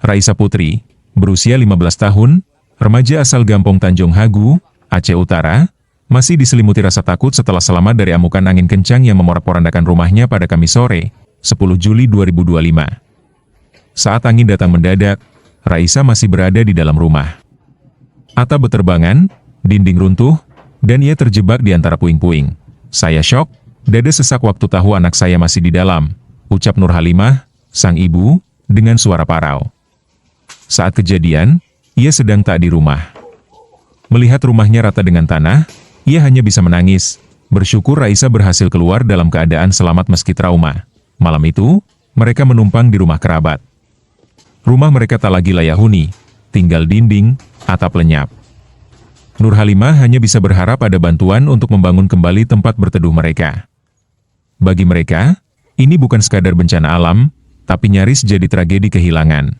Raisa Putri, berusia 15 tahun, remaja asal Gampong Tanjung Hagu, Aceh Utara, masih diselimuti rasa takut setelah selamat dari amukan angin kencang yang memorak-porandakan rumahnya pada Kamis sore, 10 Juli 2025. Saat angin datang mendadak, Raisa masih berada di dalam rumah. Atap berterbangan, dinding runtuh, dan ia terjebak di antara puing-puing. "Saya syok, dada sesak waktu tahu anak saya masih di dalam," ucap Nur Halimah, sang ibu, dengan suara parau. Saat kejadian, ia sedang tak di rumah. Melihat rumahnya rata dengan tanah, ia hanya bisa menangis. Bersyukur Raisa berhasil keluar dalam keadaan selamat meski trauma. Malam itu, mereka menumpang di rumah kerabat. Rumah mereka tak lagi layak huni, tinggal dinding, atap lenyap. Nur Halimah hanya bisa berharap ada bantuan untuk membangun kembali tempat berteduh mereka. Bagi mereka, ini bukan sekadar bencana alam, tapi nyaris jadi tragedi kehilangan.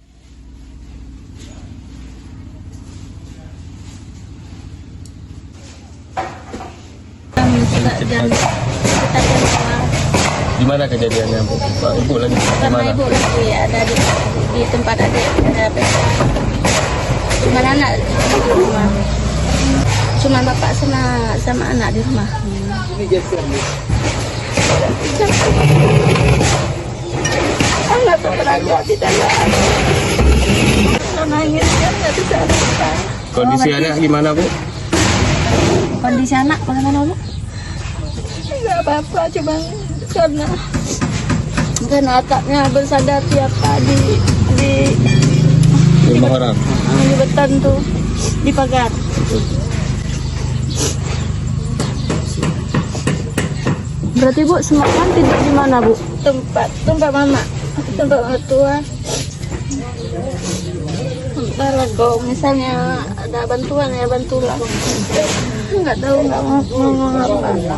Di mana kejadiannya, Bu? Pak, Ibu lagi di Sama mana? ibu lagi ada di tempat adik, ada cuma anak di rumah. Cuma bapak sama anak di rumah. Anak berada di dalam. Nangis kan nggak bisa apa. Kondisi anak gimana, Bu? Kondisi anak bagaimana, Bu? Nggak apa-apa, cuma karena atapnya bersandar tiap pagi di Rumah orang. di beton tuh, di pagar. Berarti Bu semalam tidur di mana, Bu? Tempat mama, tempat orang tua. Kalau kau misalnya ada bantuan ya bantulah. Nggak tahu nggak mau ngomong apa.